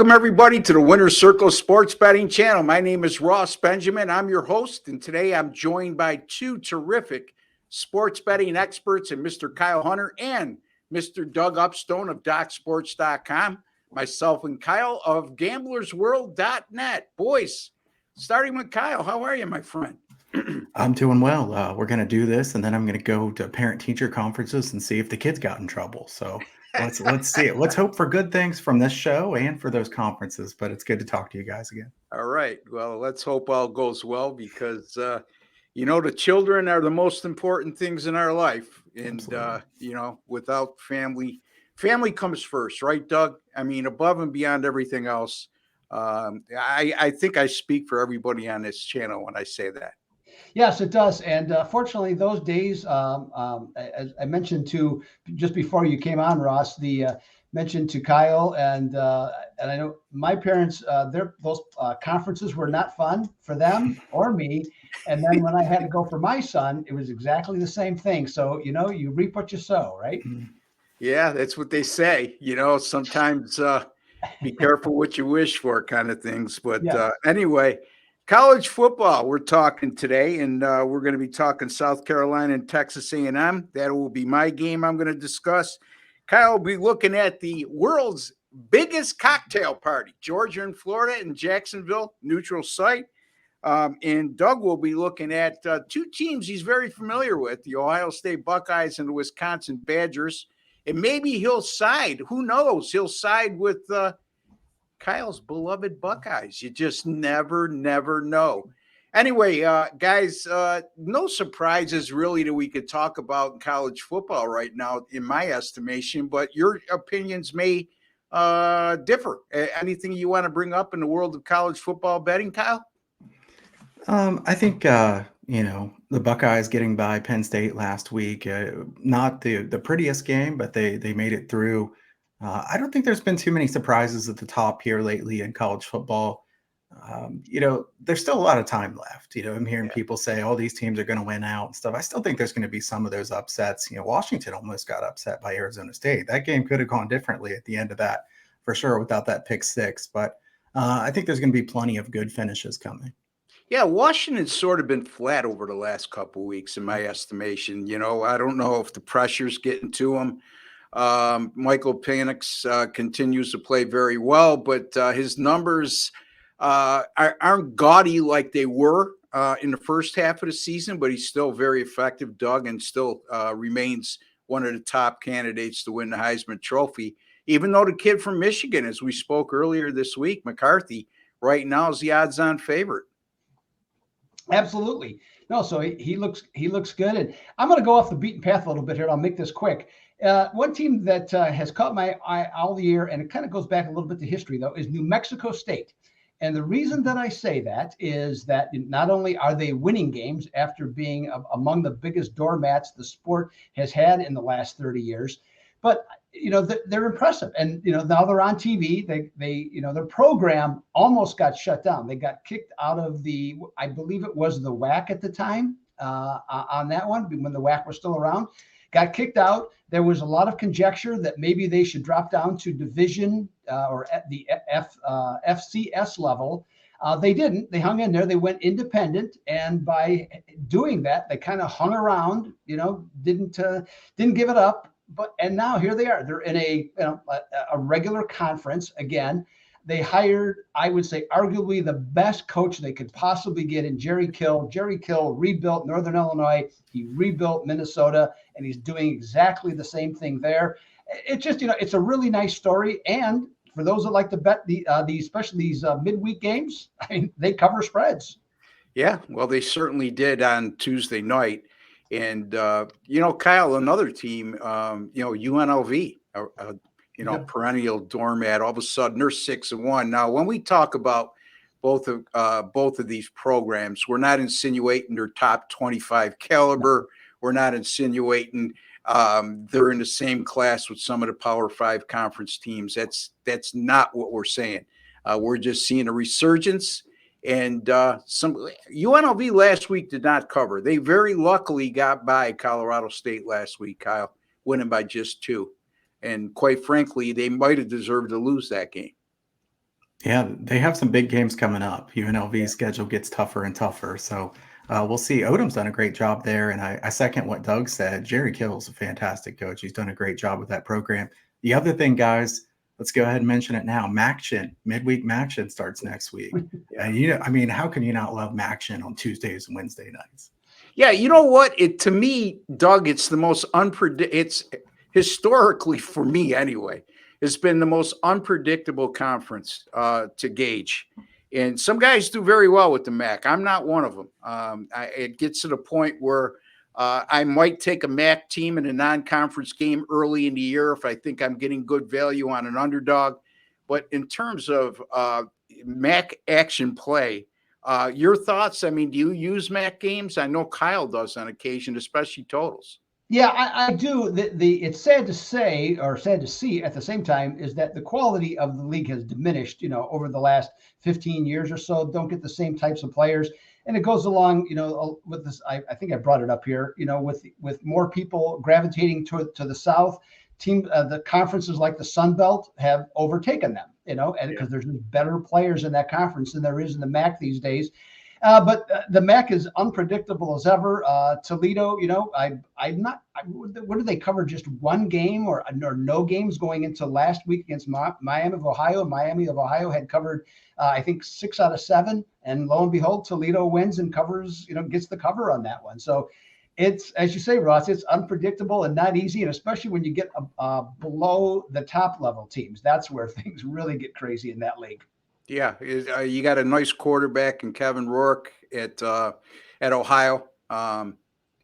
Welcome, everybody, to the Winner's Circle Sports Betting Channel. My name is Ross Benjamin. I'm your host, and today I'm joined by two terrific sports betting experts, and Mr. Kyle Hunter and Mr. Doug Upstone of DocSports.com, myself and Kyle of GamblersWorld.net. Boys, starting with Kyle, how are you, my friend? I'm doing well. We're going to do this, and then I'm going to go to parent-teacher conferences and see if the kids got in trouble. So let's see it. Let's hope for good things from this show and for those conferences. But it's good to talk to you guys again. All right. Well, let's hope all goes well because, the children are the most important things in our life. And, without family comes first, right, Doug? I mean, above and beyond everything else. I think I speak for everybody on this channel when I say that. Yes, it does. And fortunately, those days, as I mentioned to just before you came on, Ross, mentioned to Kyle and I know my parents, those conferences were not fun for them or me. And then when I had to go for my son, it was exactly the same thing. So, you reap what you sow, right? Yeah, that's what they say. Sometimes be careful what you wish for kind of things. But anyway, college football, we're talking today, and we're going to be talking South Carolina and Texas A&M. That will be my game I'm going to discuss. Kyle will be looking at the world's biggest cocktail party, Georgia and Florida in Jacksonville, neutral site. And Doug will be looking at two teams he's very familiar with, the Ohio State Buckeyes and the Wisconsin Badgers. And maybe he'll side, who knows, he'll side with Kyle's beloved Buckeyes. You just never know. Anyway, guys, no surprises really that we could talk about in college football right now, in my estimation, but your opinions may differ. Anything you want to bring up in the world of college football betting, Kyle? I think, the Buckeyes getting by Penn State last week, not the prettiest game, but they made it through. I don't think there's been too many surprises at the top here lately in college football. There's still a lot of time left. I'm hearing people say, oh, these teams are going to win out and stuff. I still think there's going to be some of those upsets. Washington almost got upset by Arizona State. That game could have gone differently at the end of that for sure without that pick six. But I think there's going to be plenty of good finishes coming. Yeah, Washington's sort of been flat over the last couple of weeks, in my estimation. I don't know if the pressure's getting to them. Michael Penix continues to play very well, but his numbers aren't gaudy like they were in the first half of the season, but he's still very effective, Doug, and still remains one of the top candidates to win the Heisman Trophy, even though the kid from Michigan, as we spoke earlier this week, McCarthy, right now is the odds-on favorite. Absolutely. No, so he looks good. And I'm going to go off the beaten path a little bit here. And I'll make this quick. One team that has caught my eye all year, and it kind of goes back a little bit to history, though, is New Mexico State. And the reason that I say that is that not only are they winning games after being among the biggest doormats the sport has had in the last 30 years, but they're impressive. And now they're on TV. They their program almost got shut down. They got kicked out of I believe it was the WAC at the time on that one, when the WAC was still around. Got kicked out. There was a lot of conjecture that maybe they should drop down to division or at the FCS level. They didn't. They hung in there. They went independent, and by doing that, they kind of hung around. Didn't give it up. And now here they are. They're in a regular conference again. They hired, I would say, arguably the best coach they could possibly get in Jerry Kill. Jerry Kill rebuilt Northern Illinois. He rebuilt Minnesota, and he's doing exactly the same thing there. It's just, it's a really nice story. And for those that like to bet especially these midweek games, I mean, they cover spreads. Yeah, well, they certainly did on Tuesday night. And, Kyle, another team, UNLV, perennial doormat, all of a sudden they're 6-1. Now, when we talk about both of these programs, we're not insinuating they're top 25 caliber. We're not insinuating they're in the same class with some of the Power 5 conference teams. That's not what we're saying. We're just seeing a resurgence. And some UNLV last week did not cover. They very luckily got by Colorado State last week, Kyle, winning by just 2. And quite frankly, they might have deserved to lose that game. Yeah, they have some big games coming up. UNLV's schedule gets tougher and tougher. So we'll see. Odom's done a great job there. And I second what Doug said. Jerry Kittle's a fantastic coach. He's done a great job with that program. The other thing, guys, let's go ahead and mention it now. Maction, midweek Maction starts next week. Yeah. And, I mean, how can you not love Maction on Tuesdays and Wednesday nights? Yeah, you know what? To me, Doug, it's the most it's historically, for me anyway, it's been the most unpredictable conference to gauge. And some guys do very well with the MAC. I'm not one of them. It gets to the point where I might take a MAC team in a non-conference game early in the year if I think I'm getting good value on an underdog. But in terms of MAC action play, your thoughts? I mean, do you use MAC games? I know Kyle does on occasion, especially totals. Yeah, I do. It's sad to say, or sad to see at the same time, is that the quality of the league has diminished, over the last 15 years or so. Don't get the same types of players. And it goes along, with this. I think I brought it up here, with more people gravitating to the South. The conferences like the Sun Belt have overtaken them, and because there's better players in that conference than there is in the MAC these days. But the MAC is unpredictable as ever. Toledo, what did they cover? Just one game or no games going into last week against Miami of Ohio. Miami of Ohio had covered, I think, 6 out of 7. And lo and behold, Toledo wins and covers, gets the cover on that one. So it's, as you say, Ross, it's unpredictable and not easy. And especially when you get below the top level teams, that's where things really get crazy in that league. Yeah, you got a nice quarterback in Kevin Rourke at Ohio.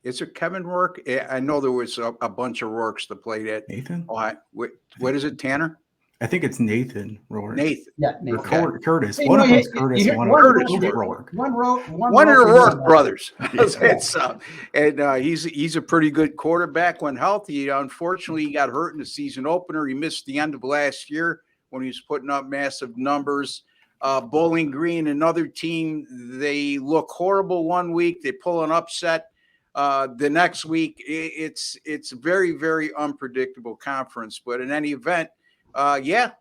Is it Kevin Rourke? I know there was a bunch of Rourkes that played at Nathan. Ohio. What is it, Tanner? I think it's Nathan Rourke. Nathan. Yeah, Nathan. Or Curtis. One of them's Curtis. One of them's Rourke. One of the Rourke brothers. And he's a pretty good quarterback when healthy. Unfortunately, he got hurt in the season opener. He missed the end of last year when he was putting up massive numbers. Bowling Green, another team, they look horrible one week. They pull an upset. The next week, it's a very, very unpredictable conference. But in any event,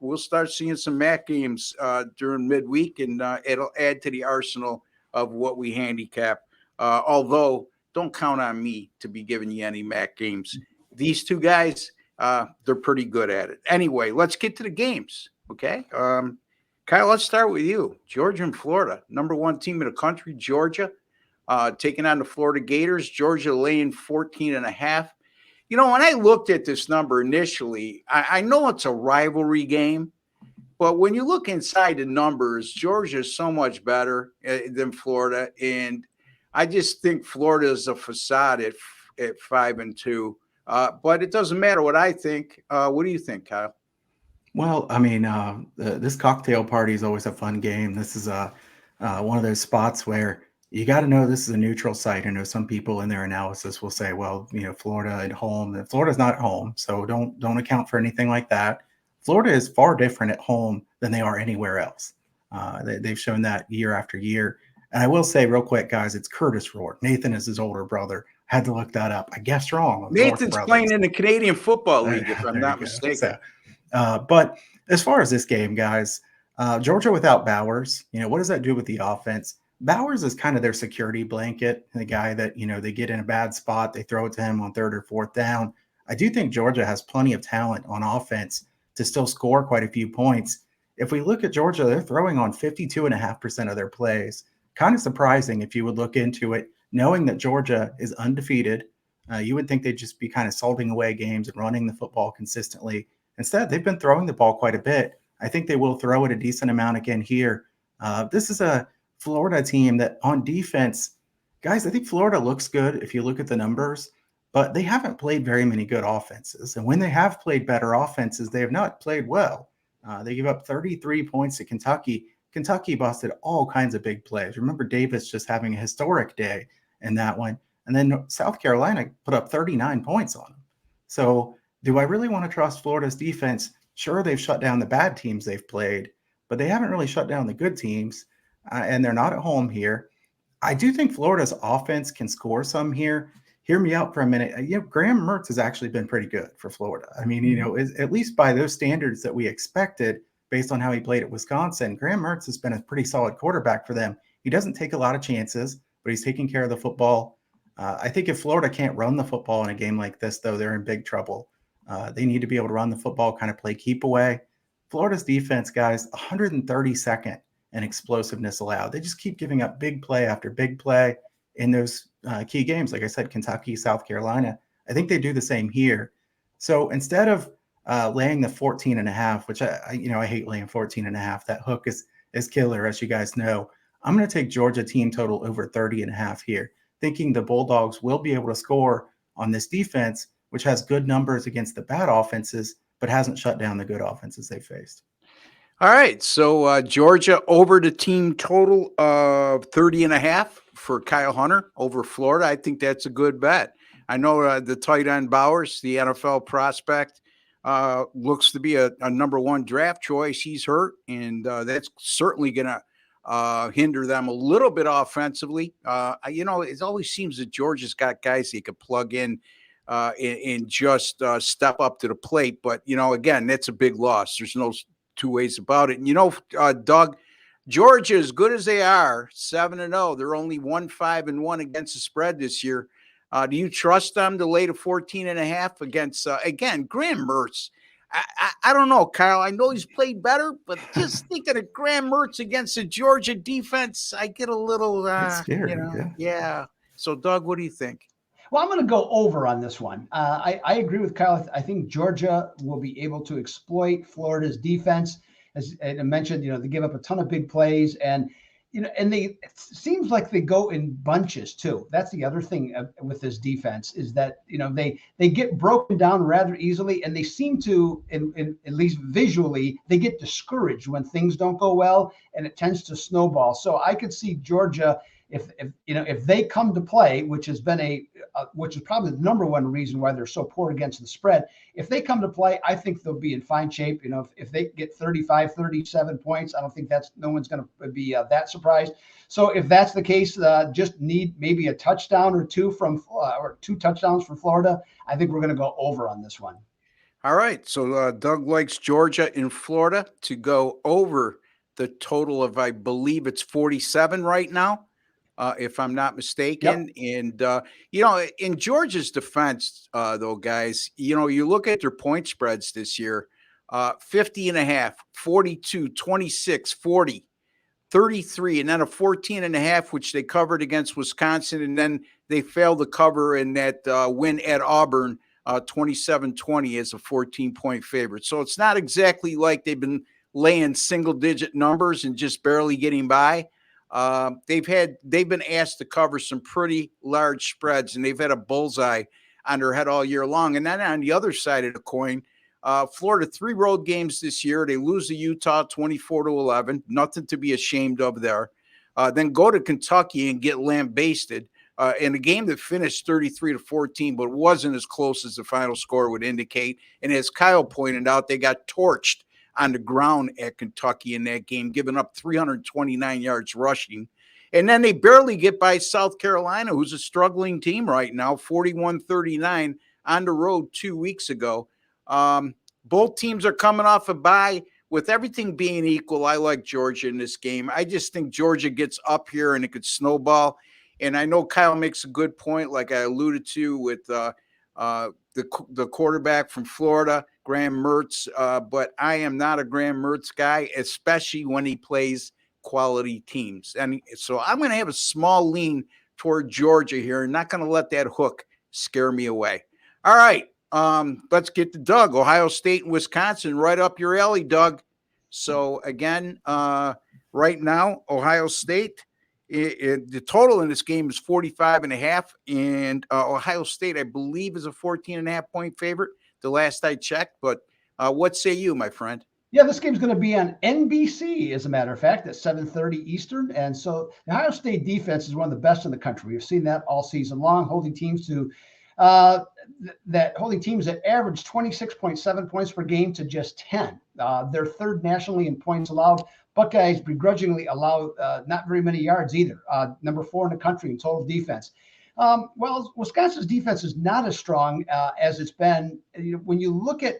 we'll start seeing some MAC games during midweek, and it'll add to the arsenal of what we handicap. Although, don't count on me to be giving you any MAC games. These two guys, they're pretty good at it. Anyway, let's get to the games, okay? Kyle, let's start with you. Georgia and Florida, number 1 team in the country, Georgia, taking on the Florida Gators. Georgia laying 14.5. When I looked at this number initially, I know it's a rivalry game, but when you look inside the numbers, Georgia is so much better than Florida, and I just think Florida is a facade at 5-2. But it doesn't matter what I think. What do you think, Kyle? Well, I mean, this cocktail party is always a fun game. This is one of those spots where you got to know this is a neutral site. I know some people in their analysis will say, well, Florida at home. And Florida's not at home, so don't account for anything like that. Florida is far different at home than they are anywhere else. They've shown that year after year. And I will say real quick, guys, it's Curtis Rourke. Nathan is his older brother. Had to look that up. I guessed wrong. Nathan's playing in the Canadian Football League, if I'm not mistaken. So, but as far as this game, guys, Georgia without Bowers, what does that do with the offense? Bowers is kind of their security blanket, the guy that, they get in a bad spot, they throw it to him on 3rd or 4th down. I do think Georgia has plenty of talent on offense to still score quite a few points. If we look at Georgia, they're throwing on 52.5% of their plays. Kind of surprising if you would look into it, knowing that Georgia is undefeated. You would think they'd just be kind of salting away games and running the football consistently. Instead, they've been throwing the ball quite a bit. I think they will throw it a decent amount again here. This is a Florida team that on defense, guys, I think Florida looks good if you look at the numbers, but they haven't played very many good offenses. And when they have played better offenses, they have not played well. They give up 33 points to Kentucky. Kentucky busted all kinds of big plays. Remember Davis just having a historic day in that one. And then South Carolina put up 39 points on them. So do I really want to trust Florida's defense? Sure, they've shut down the bad teams they've played, but they haven't really shut down the good teams, and they're not at home here. I do think Florida's offense can score some here. Hear me out for a minute. Graham Mertz has actually been pretty good for Florida. I mean, at least by those standards that we expected based on how he played at Wisconsin. Graham Mertz has been a pretty solid quarterback for them. He doesn't take a lot of chances, but he's taking care of the football. I think if Florida can't run the football in a game like this, though, they're in big trouble. They need to be able to run the football, kind of play keep away. Florida's defense, guys, 132nd in explosiveness allowed. They just keep giving up big play after big play in those key games. Like I said, Kentucky, South Carolina. I think they do the same here. So instead of laying the 14.5, which I hate laying 14.5. That hook is killer, as you guys know. I'm going to take Georgia team total over 30.5 here, thinking the Bulldogs will be able to score on this defense, which has good numbers against the bad offenses, but hasn't shut down the good offenses they faced. All right. So Georgia over the team total of 30.5 for Kyle Hunter over Florida. I think that's a good bet. I know the tight end Bowers, the NFL prospect, looks to be a number one draft choice. He's hurt, and that's certainly going to hinder them a little bit offensively. It always seems that Georgia's got guys they could plug in and just step up to the plate. But, again, that's a big loss. There's no two ways about it. And, Doug, Georgia, as good as they are, 7-0, they're only 1-5-1 against the spread this year. Do you trust them to lay to 14.5 against, again, Graham Mertz? I don't know, Kyle. I know he's played better, but just thinking of Graham Mertz against the Georgia defense, I get a little, it's scary, yeah. So, Doug, what do you think? Well, I'm going to go over on this one. I agree with Kyle. I think Georgia will be able to exploit Florida's defense. As I mentioned, they give up a ton of big plays, and it seems like they go in bunches too. That's the other thing with this defense is that, they get broken down rather easily, and they seem to, at least visually, they get discouraged when things don't go well, and it tends to snowball. So I could see Georgia, if they come to play, which has been which is probably the number one reason why they're so poor against the spread. If they come to play, I think they'll be in fine shape. If they get 35, 37 points, I don't think no one's going to be that surprised. So if that's the case, just need maybe a touchdown or two or 2 touchdowns for Florida. I think we're going to go over on this one. All right. So Doug likes Georgia in Florida to go over the total of, I believe it's 47 right now. If I'm not mistaken. Yep. And, in Georgia's defense, though, guys, you look at their point spreads this year, 50.5, 42, 26, 40, 33, and then a 14.5, which they covered against Wisconsin. And then they failed to cover in that win at Auburn, 27-20 as a 14-point favorite. So it's not exactly like they've been laying single-digit numbers and just barely getting by. They've been asked to cover some pretty large spreads, and they've had a bullseye on their head all year long. And then on the other side of the coin, Florida 3 road games this year. They lose to Utah 24-11, nothing to be ashamed of there. Then go to Kentucky and get lambasted in a game that finished 33-14, but wasn't as close as the final score would indicate. And as Kyle pointed out, they got torched on the ground at Kentucky in that game, giving up 329 yards rushing. And then they barely get by South Carolina, who's a struggling team right now, 41-39 on the road 2 weeks ago. Both teams are coming off a bye. With everything being equal, I like Georgia in this game. I just think Georgia gets up here and it could snowball. And I know Kyle makes a good point, like I alluded to with the quarterback from Florida, Graham Mertz, but I am not a Graham Mertz guy, especially when he plays quality teams. And so I'm going to have a small lean toward Georgia here and not going to let that hook scare me away. All right, let's get to Doug. Ohio State and Wisconsin, right up your alley, Doug. So again, right now, Ohio State, the total in this game is 45.5, and Ohio State, I believe, is a 14.5 point favorite the last I checked. But what say you, my friend? Yeah, this game's going to be on NBC, as a matter of fact, at 7:30 Eastern. And so the Ohio State defense is one of the best in the country. We've seen that all season long, holding teams that average 26.7 points per game to just 10. They're third nationally in points allowed. Buckeyes begrudgingly allow not very many yards either. Number 4 in the country in total defense. Well, Wisconsin's defense is not as strong as it's been. When you look at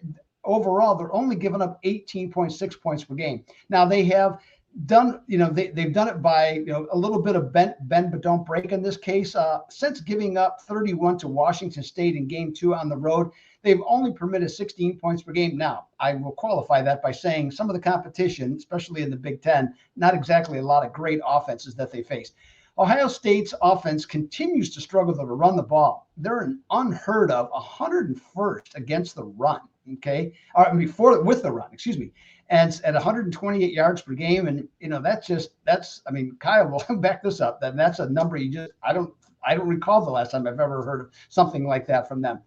overall, they're only giving up 18.6 points per game. Now they have done, they've done it by, a little bit of bend but don't break in this case. Since giving up 31 to Washington State in game 2 on the road, they've only permitted 16 points per game. Now, I will qualify that by saying some of the competition, especially in the Big Ten, not exactly a lot of great offenses that they face. Ohio State's offense continues to struggle to run the ball. They're an unheard of 101st against the run. Okay, with the run, excuse me, and at 128 yards per game, and Kyle will back this up. That's a number I don't recall the last time I've ever heard of something like that from them.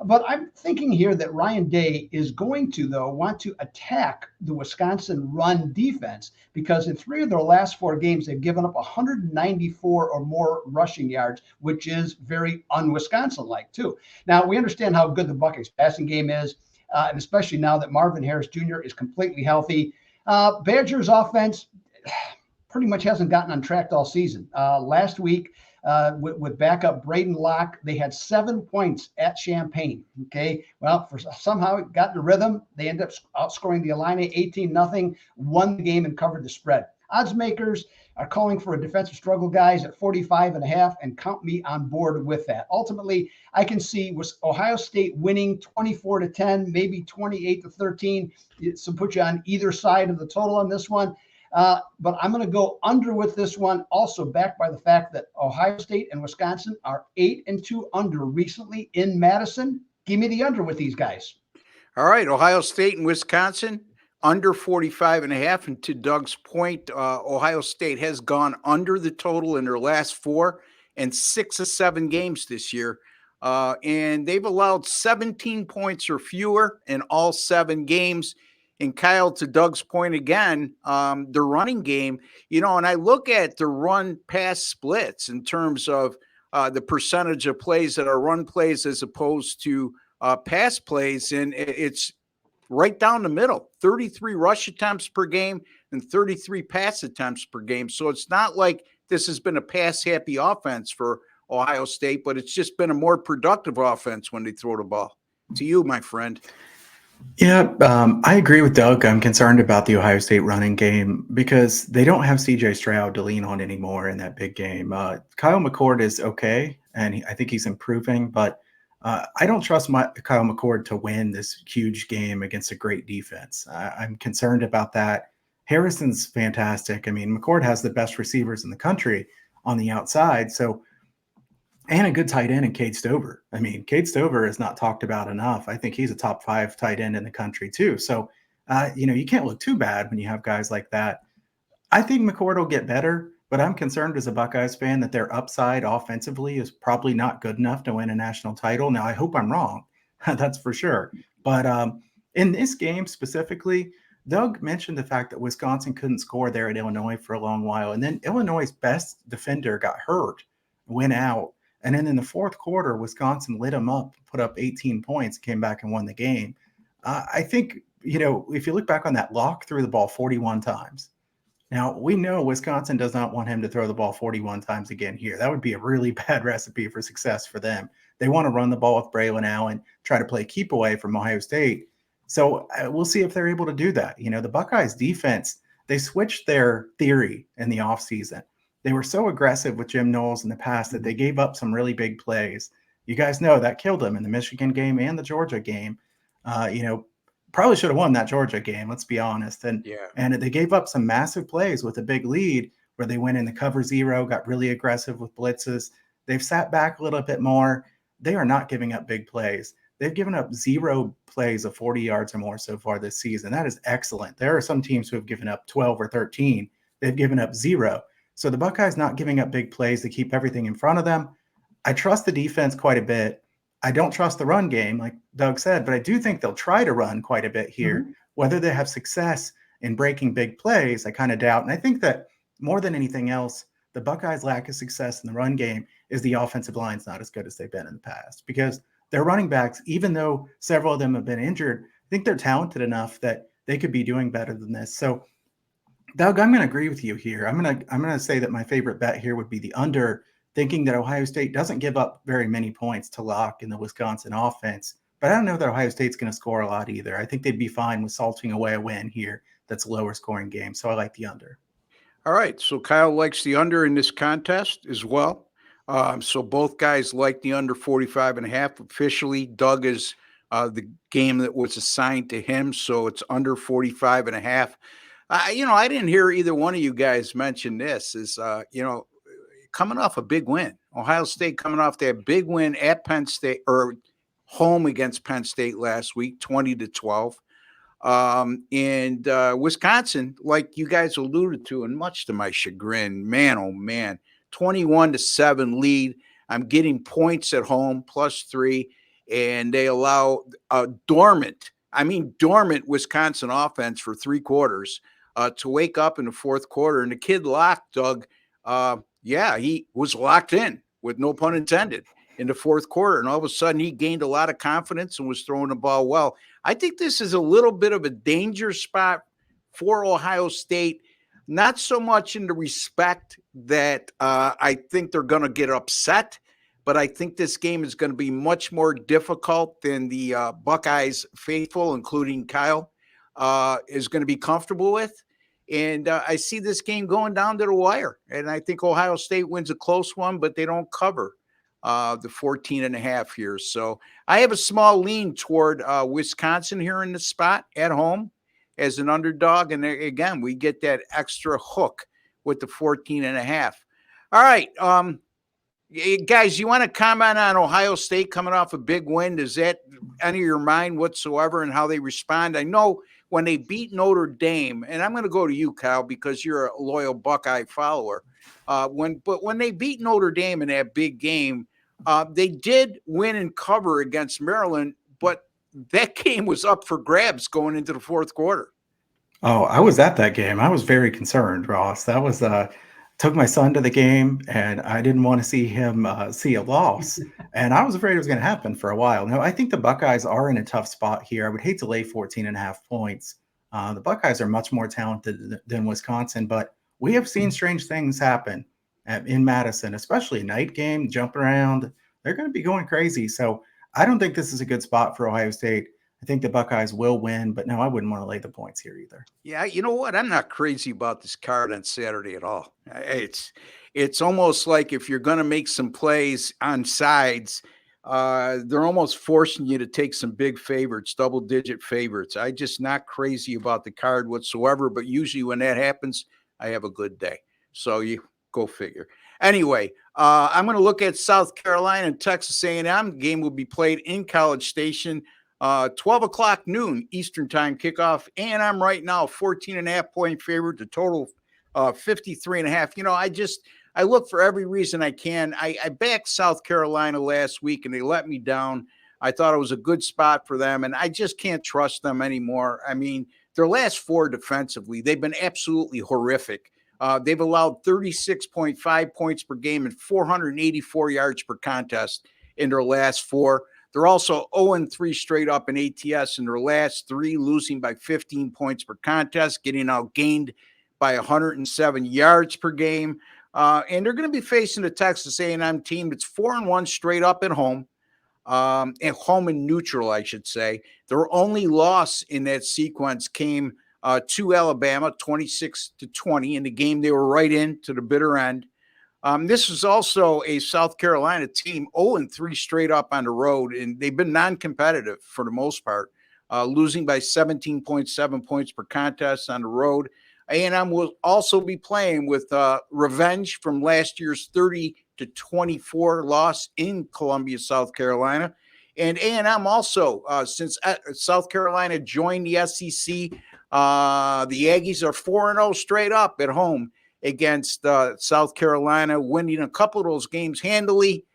But I'm thinking here that Ryan Day is going to, though, want to attack the Wisconsin run defense, because in 3 of their last 4 games, they've given up 194 or more rushing yards, which is very un-Wisconsin-like, too. Now, we understand how good the Buckeyes passing game is, and especially now that Marvin Harris Jr. is completely healthy. Badgers offense pretty much hasn't gotten on track all season. Last week, with backup Braden Locke, they had 7 points at Champaign. Okay, well, somehow it got in the rhythm. They ended up outscoring the Illini 18-0, won the game and covered the spread. Odds makers are calling for a defensive struggle, guys, at 45.5, and count me on board with that. Ultimately, I can see Ohio State winning 24-10, maybe 28-13. So put you on either side of the total on this one. But I'm going to go under with this one, also backed by the fact that Ohio State and Wisconsin are 8-2 under recently in Madison. Give me the under with these guys. All right, Ohio State and Wisconsin under 45.5. And to Doug's point, Ohio State has gone under the total in their last 4 and 6 of 7 games this year. And they've allowed 17 points or fewer in all 7 games. And Kyle, to Doug's point again, the running game, and I look at the run pass splits in terms of the percentage of plays that are run plays as opposed to pass plays. And it's right down the middle, 33 rush attempts per game and 33 pass attempts per game. So it's not like this has been a pass happy offense for Ohio State, but it's just been a more productive offense when they throw the ball. To you, my friend. Yeah, I agree with Doug. I'm concerned about the Ohio State running game because they don't have C.J. Stroud to lean on anymore in that big game. Kyle McCord is okay, and I think he's improving, but I don't trust Kyle McCord to win this huge game against a great defense. I'm concerned about that. Harrison's fantastic. I mean, McCord has the best receivers in the country on the outside, and a good tight end in Cade Stover. I mean, Cade Stover is not talked about enough. I think he's a top 5 tight end in the country too. So, you can't look too bad when you have guys like that. I think McCord will get better, but I'm concerned as a Buckeyes fan that their upside offensively is probably not good enough to win a national title. Now, I hope I'm wrong. That's for sure. But in this game specifically, Doug mentioned the fact that Wisconsin couldn't score there at Illinois for a long while. And then Illinois' best defender got hurt, went out. And then in the fourth quarter, Wisconsin lit them up, put up 18 points, came back and won the game. I think, if you look back on that, Locke threw the ball 41 times. Now, we know Wisconsin does not want him to throw the ball 41 times again here. That would be a really bad recipe for success for them. They want to run the ball with Braylon Allen, try to play keep away from Ohio State. So we'll see if they're able to do that. The Buckeyes defense, they switched their theory in the offseason. They were so aggressive with Jim Knowles in the past that they gave up some really big plays. You guys know that killed them in the Michigan game and the Georgia game. Probably should have won that Georgia game, let's be honest. And they gave up some massive plays with a big lead where they went in the cover 0, got really aggressive with blitzes. They've sat back a little bit more. They are not giving up big plays. They've given up 0 plays of 40 yards or more so far this season. That is excellent. There are some teams who have given up 12 or 13. They've given up 0. So the Buckeyes not giving up big plays to keep everything in front of them. I trust the defense quite a bit. I don't trust the run game, like Doug said, but I do think they'll try to run quite a bit here. Mm-hmm. Whether they have success in breaking big plays, I kind of doubt. And I think that more than anything else, the Buckeyes' lack of success in the run game is the offensive line's not as good as they've been in the past, because their running backs, even though several of them have been injured, I think they're talented enough that they could be doing better than this. So Doug, I'm going to agree with you here. I'm going to say that my favorite bet here would be the under, thinking that Ohio State doesn't give up very many points to Locke in the Wisconsin offense, but I don't know that Ohio State's going to score a lot either. I think they'd be fine with salting away a win here that's a lower scoring game. So I like the under. All right. So Kyle likes the under in this contest as well. So both guys like the under 45.5. Officially, Doug is the game that was assigned to him. So it's under 45.5. I didn't hear either one of you guys mention this is, coming off a big win. Ohio State coming off that big win at Penn State or home against Penn State last week, 20-12. And Wisconsin, like you guys alluded to, and much to my chagrin, man, oh man, 21-7 lead. I'm getting points at home, +3, and they allow a dormant Wisconsin offense for 3 quarters to wake up in the fourth quarter. And the kid locked, Doug, he was locked in, with no pun intended, in the fourth quarter. And all of a sudden he gained a lot of confidence and was throwing the ball well. I think this is a little bit of a danger spot for Ohio State, not so much in the respect that I think they're going to get upset, but I think this game is going to be much more difficult than the Buckeyes faithful, including Kyle, is going to be comfortable with. And I see this game going down to the wire. And I think Ohio State wins a close one, but they don't cover the 14.5 here. So I have a small lean toward Wisconsin here in the spot at home as an underdog. And again, we get that extra hook with the 14.5. All right. Guys, you want to comment on Ohio State coming off a big win? Does that enter your mind whatsoever and how they respond? I know when they beat Notre Dame, and I'm going to go to you, Kyle, because you're a loyal Buckeye follower. When they beat Notre Dame in that big game, they did win and cover against Maryland, but that game was up for grabs going into the fourth quarter. Oh, I was at that game. I was very concerned, Ross. That was took my son to the game, and I didn't want to see him see a loss. And I was afraid it was going to happen for a while. Now, I think the Buckeyes are in a tough spot here. I would hate to lay 14.5 points. The Buckeyes are much more talented than Wisconsin, but we have seen strange things happen in Madison, especially night game, jump around. They're going to be going crazy. So I don't think this is a good spot for Ohio State. I think the Buckeyes will win, but no, I wouldn't want to lay the points here either. Yeah, you know what? I'm not crazy about this card on Saturday at all. It's almost like if you're going to make some plays on sides, they're almost forcing you to take some big favorites, double-digit favorites. I'm just not crazy about the card whatsoever, but usually when that happens, I have a good day. So you go figure. Anyway, I'm going to look at South Carolina and Texas A&M. The game will be played in College Station. 12 o'clock noon Eastern time kickoff. And I'm right now 14.5 point favorite, the total 53.5. I look for every reason I can. I backed South Carolina last week and they let me down. I thought it was a good spot for them and I just can't trust them anymore. I mean, their last 4 defensively, they've been absolutely horrific. They've allowed 36.5 points per game and 484 yards per contest in their last 4. They're also 0-3 straight up in ATS in their last 3, losing by 15 points per contest, getting outgained by 107 yards per game. And they're going to be facing a Texas A&M team that's 4-1 straight up at home, and home and neutral, I should say. Their only loss in that sequence came to Alabama, 26-20, in the game they were right in to the bitter end. This is also a South Carolina team 0-3 straight up on the road, and they've been non-competitive for the most part, losing by 17.7 points per contest on the road. A&M will also be playing with revenge from last year's 30-24 loss in Columbia, South Carolina. And A&M also, since South Carolina joined the SEC, the Aggies are 4-0 straight up at home against South Carolina, winning a couple of those games handily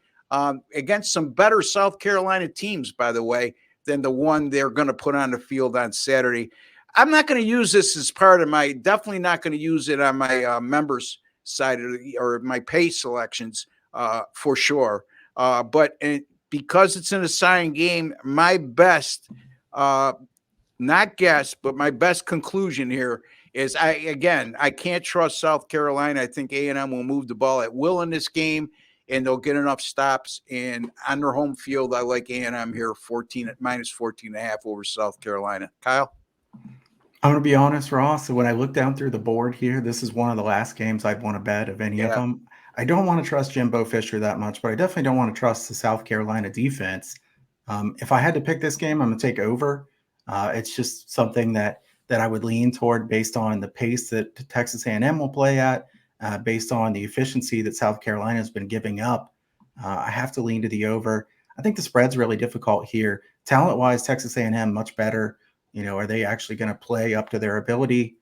against some better South Carolina teams, by the way, than the one they're going to put on the field on Saturday. I'm not going to use this as part of definitely not going to use it on my members side or my pay selections for sure. But because it's an assigned game, my best, not guess, but my best conclusion here is I can't trust South Carolina. I think A&M will move the ball at will in this game. and they'll get enough stops. And on their home field, I like A&M here, minus 14.5 over South Carolina. Kyle? I'm going to be honest, Ross. So when I look down through the board here, this is one of the last games I'd want to bet of any of them. I don't want to trust Jimbo Fisher that much, but I definitely don't want to trust the South Carolina defense. If I had to pick this game, I'm going to take over. It's just something that I would lean toward based on the pace that Texas A&M will play at, based on the efficiency that South Carolina has been giving up. I have to lean to the over. I think the spread's really difficult here. Talent-wise, Texas A&M much better. Are they actually going to play up to their ability?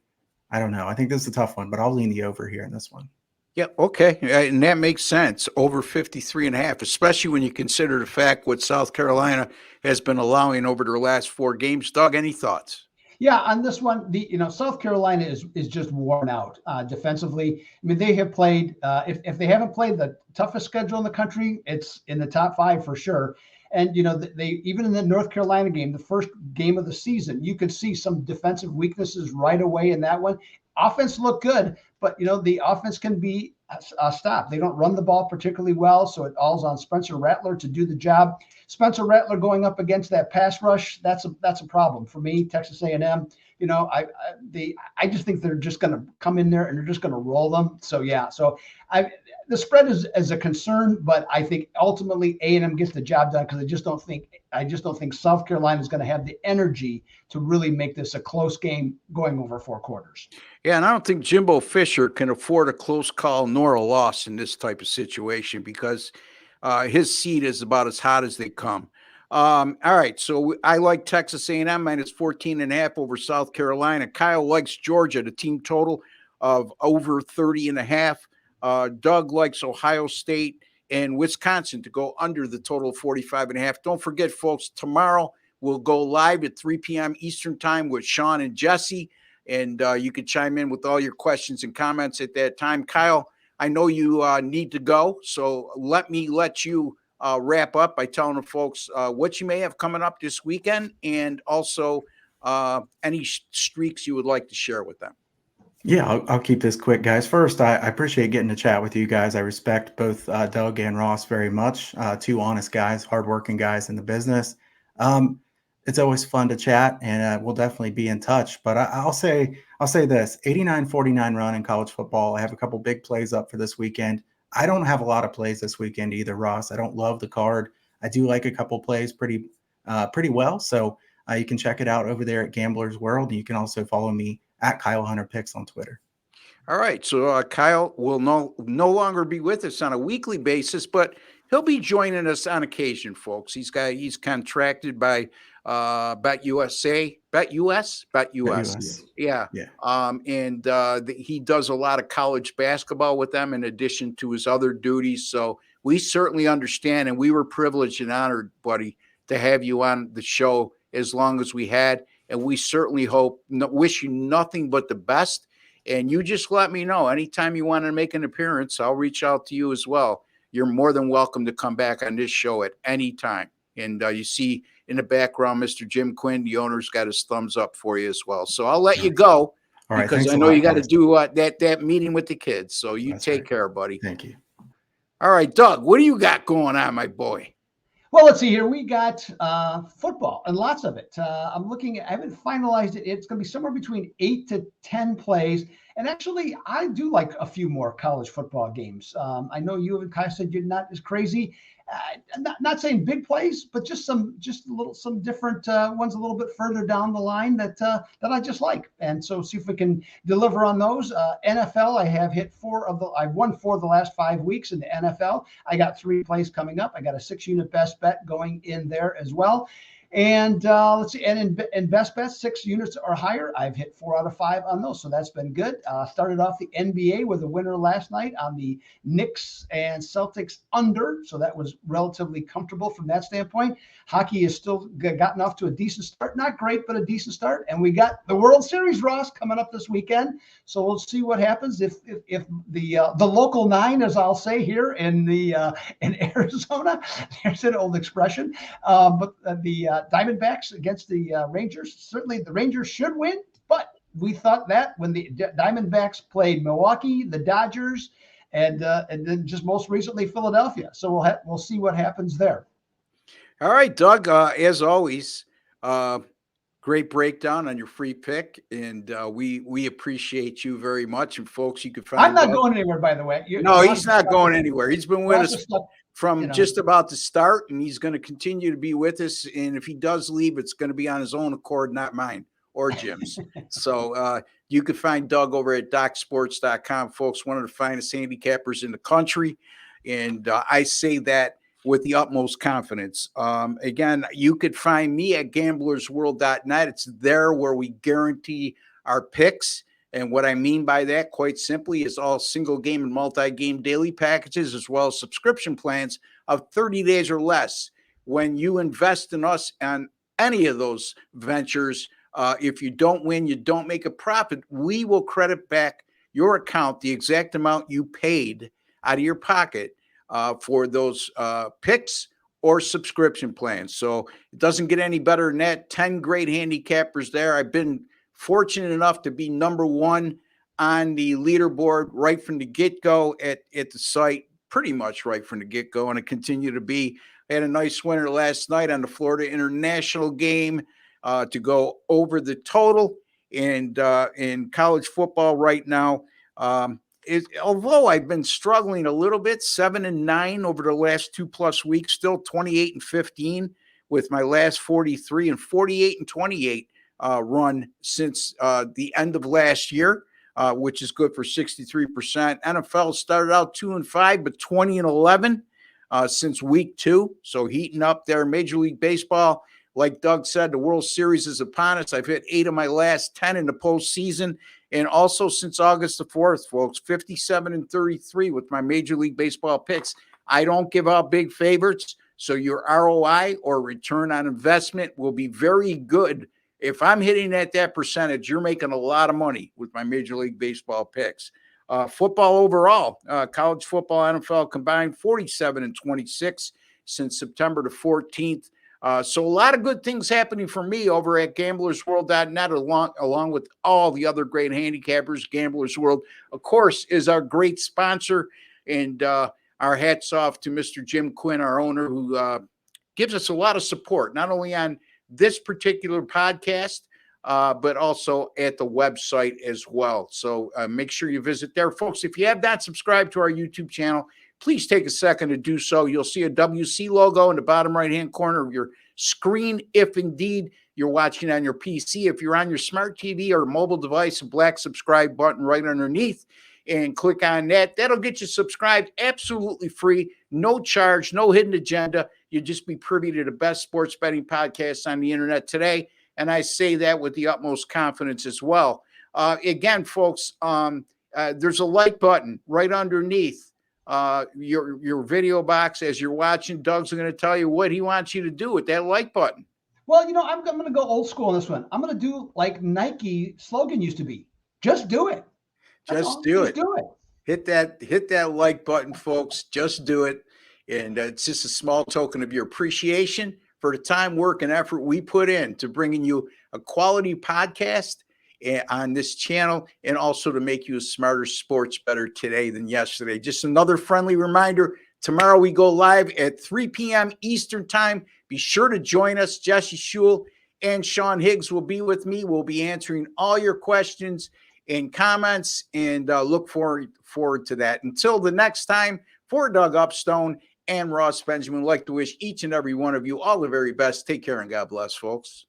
I don't know. I think this is a tough one, but I'll lean the over here in this one. Yeah, okay. And that makes sense. Over 53.5, especially when you consider the fact what South Carolina has been allowing over their last 4 games. Doug, any thoughts? Yeah, on this one, South Carolina is just worn out defensively. I mean, they have played, if they haven't played the toughest schedule in the country, it's in the top 5 for sure. And, they even in the North Carolina game, the first game of the season, you could see some defensive weaknesses right away in that one. Offense looked good, but, the offense can be stopped. They don't run the ball particularly well, so it all's on Spencer Rattler to do the job. Spencer Rattler going up against that pass rush, that's a problem for me, Texas A&M. I just think they're just going to come in there and they're just going to roll them. So, yeah, the spread is a concern, but I think ultimately A&M gets the job done because I just don't think South Carolina is going to have the energy to really make this a close game going over 4 quarters. Yeah, and I don't think Jimbo Fisher can afford a close call nor a loss in this type of situation because his seat is about as hot as they come. All right, so I like Texas A&M minus 14.5 over South Carolina. Kyle likes Georgia, the team total of over 30.5. Doug likes Ohio State and Wisconsin to go under the total 45.5. Don't forget, folks, tomorrow we'll go live at 3 p.m. Eastern time with Sean and Jesse, and you can chime in with all your questions and comments at that time. Kyle, I know you need to go, so let you wrap up by telling the folks what you may have coming up this weekend and also any streaks you would like to share with them. Yeah, I'll keep this quick, guys. First, I appreciate getting to chat with you guys. I respect both Doug and Ross very much. 2 honest guys, hardworking guys in the business. It's always fun to chat, and we'll definitely be in touch. But I'll say this: 89-49 run in college football. I have a couple big plays up for this weekend. I don't have a lot of plays this weekend either, Ross. I don't love the card. I do like a couple plays pretty well. So you can check it out over there at Gamblers World. And you can also follow me at Kyle Hunter Picks on Twitter. All right. So Kyle will no longer be with us on a weekly basis, but he'll be joining us on occasion, folks. He's contracted by Bet US. Yeah. And he does a lot of college basketball with them in addition to his other duties. So we certainly understand, and we were privileged and honored, buddy, to have you on the show as long as we had. And we certainly wish you nothing but the best. And you just let me know anytime you want to make an appearance, I'll reach out to you as well. You're more than welcome to come back on this show at any time. And you see in the background, Mr. Jim Quinn, the owner's got his thumbs up for you as well. So I'll let you go because I know you got to do that meeting with the kids. So you take care, buddy. Thank you. All right, Doug, what do you got going on, my boy? Well, let's see here. We got football and lots of it. I haven't finalized it. It's going to be somewhere between 8 to 10 plays. And actually, I do like a few more college football games. I know you and Kai said you're not as crazy. Not saying big plays, but just some different ones a little bit further down the line that I just like. And so see if we can deliver on those. NFL, I have hit I've won 4 of the last 5 weeks in the NFL. I got 3 plays coming up. I got a 6-unit best bet going in there as well. And let's see, and in best bets, 6 units or higher, I've hit 4 out of 5 on those. So that's been good. Started off the NBA with a winner last night on the Knicks and Celtics under. So that was relatively comfortable from that standpoint. Hockey has still gotten off to a decent start. Not great, but a decent start. And we got the World Series, Ross, coming up this weekend. So we'll see what happens if the local 9, as I'll say here in Arizona, there's an old expression, but the Diamondbacks against the Rangers. Certainly the Rangers should win, but we thought that when the Diamondbacks played Milwaukee, the Dodgers, and then just most recently Philadelphia. So we'll see what happens there. All right, Doug. As always, great breakdown on your free pick, and we appreciate you very much. And folks, you can find. I'm not going anywhere, by the way. No, he's not going anywhere. He's been with us from just about the start, and he's going to continue to be with us. And if he does leave, it's going to be on his own accord, not mine or Jim's. So you can find Doug over at docsports.com, folks, one of the finest handicappers in the country. And I say that with the utmost confidence. Again, you could find me at gamblersworld.net. It's there where we guarantee our picks. And what I mean by that, quite simply, is all single game and multi-game daily packages, as well as subscription plans of 30 days or less. When you invest in us on any of those ventures, if you don't win, you don't make a profit, we will credit back your account the exact amount you paid out of your pocket for those picks or subscription plans. So it doesn't get any better than that. 10 great handicappers there. I've been fortunate enough to be number one on the leaderboard right from the get-go at the site, pretty much right from the get-go, and I continue to be. I had a nice winner last night on the Florida International game to go over the total. And in college football right now, although I've been struggling a little bit, 7-9 over the last 2+ weeks, still 28-15 with my last 43 and 48-28 run since the end of last year, which is good for 63%. NFL started out 2-5, but 20-11 since week 2. So heating up there. Major League Baseball, like Doug said, the World Series is upon us. I've hit 8 of my last 10 in the postseason. And also since August the 4th, folks, 57-33 with my Major League Baseball picks. I don't give out big favorites, so your ROI or return on investment will be very good. If I'm hitting at that percentage, you're making a lot of money with my Major League Baseball picks. Football overall, college football, NFL combined, 47-26 since September the 14th. So a lot of good things happening for me over at gamblersworld.net, along with all the other great handicappers. Gamblers World, of course, is our great sponsor, and our hats off to Mr. Jim Quinn, our owner, who gives us a lot of support, not only on this particular podcast, but also at the website as well. So make sure you visit there. Folks, if you have not subscribed to our YouTube channel, please take a second to do so. You'll see a WC logo in the bottom right-hand corner of your screen, if indeed you're watching on your PC. If you're on your smart TV or mobile device, a black subscribe button right underneath, and click on that. That'll get you subscribed absolutely free, no charge, no hidden agenda. You'll just be privy to the best sports betting podcasts on the internet today, and I say that with the utmost confidence as well. Again, folks, there's a like button right underneath your video box as you're watching. Doug's going to tell you what he wants you to do with that like button. Well, I'm going to go old school on this one. I'm going to do like Nike slogan used to be: just do it. Just do it. Hit that like button, folks. Just do it. And it's just a small token of your appreciation for the time, work, and effort we put in to bringing you a quality podcast on this channel, and also to make you a smarter sports better today than yesterday. Just another friendly reminder, tomorrow we go live at 3 p.m. Eastern time. Be sure to join us. Jesse Schule and Sean Higgs will be with me. We'll be answering all your questions and comments, and look forward to that. Until the next time, for Doug Upstone and Ross Benjamin, I'd like to wish each and every one of you all the very best. Take care and God bless, folks.